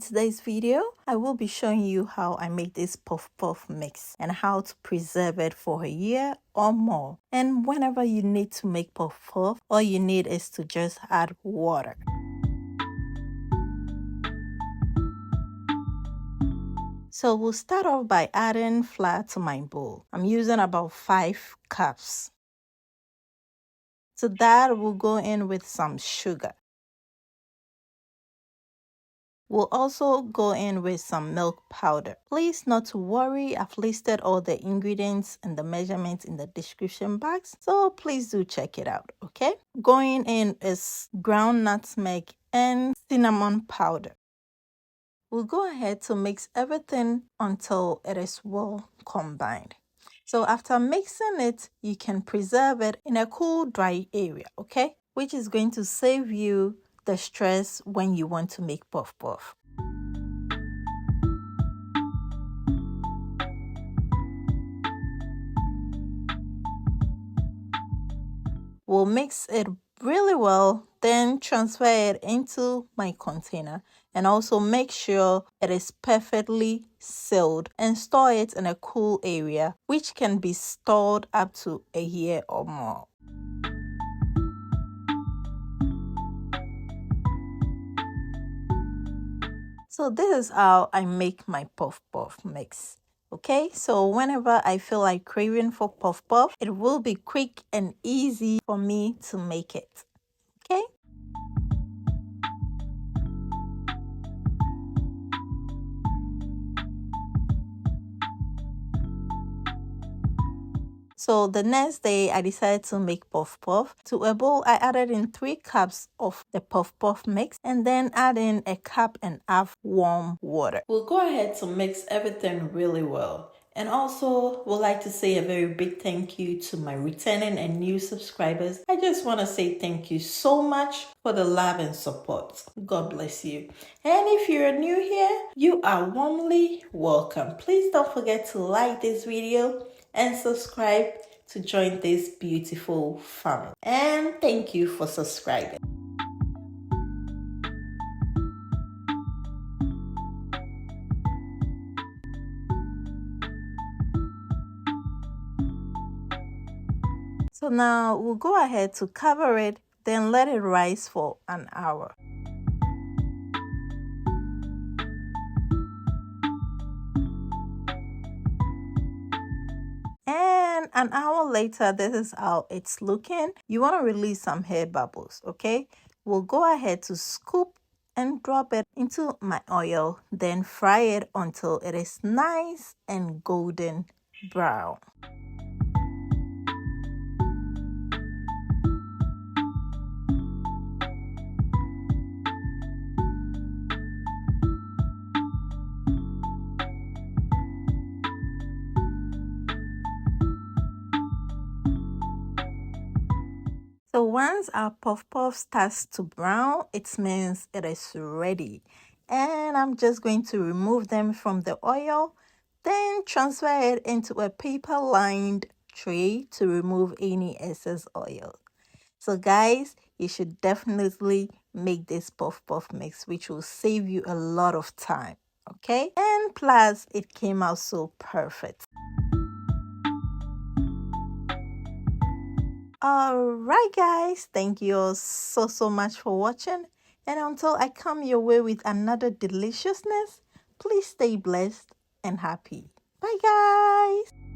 today's video, I will be showing you how I make this puff puff mix and how to preserve it for a year or more. And whenever you need to make puff puff, all you need is to just add water. So we'll start off by adding flour to my bowl. I'm using about 5 cups. To that, we'll go in with some sugar. We'll also go in with some milk powder. Please not to worry, I've listed all the ingredients and the measurements in the description box, so please do check it out, okay? Going in is ground nutmeg and cinnamon powder. We'll go ahead to mix everything until it is well combined. So after mixing it, you can preserve it in a cool, dry area, okay? Which is going to save you the stress when you want to make puff puff. We'll mix it really well, then transfer it into my container and also make sure it is perfectly sealed and store it in a cool area, which can be stored up to a year or more. So this is how I make my puff puff mix. Okay, so whenever I feel like craving for puff puff, it will be quick and easy for me to make it. Okay. So the next day, I decided to make puff puff. To a bowl, I added in 3 cups of the puff puff mix and then add in a cup and half warm water. We'll go ahead to mix everything really well. And also, would like to say a very big thank you to my returning and new subscribers. I just want to say thank you so much for the love and support. God bless you. And if you're new here, you are warmly welcome. Please don't forget to like this video and subscribe to join this beautiful family. And thank you for subscribing. So now we'll go ahead to cover it, then let it rise for an hour. And an hour later, this is how it's looking. You want to release some hair bubbles, okay? We'll go ahead to scoop and drop it into my oil, then fry it until it is nice and golden brown. So once our puff puff starts to brown, it means it is ready. And I'm just going to remove them from the oil, then transfer it into a paper-lined tray to remove any excess oil. So guys, you should definitely make this puff puff mix, which will save you a lot of time, okay? And plus, it came out so perfect. Alright guys, thank you all so much for watching, and until I come your way with another deliciousness, please stay blessed and happy. Bye guys.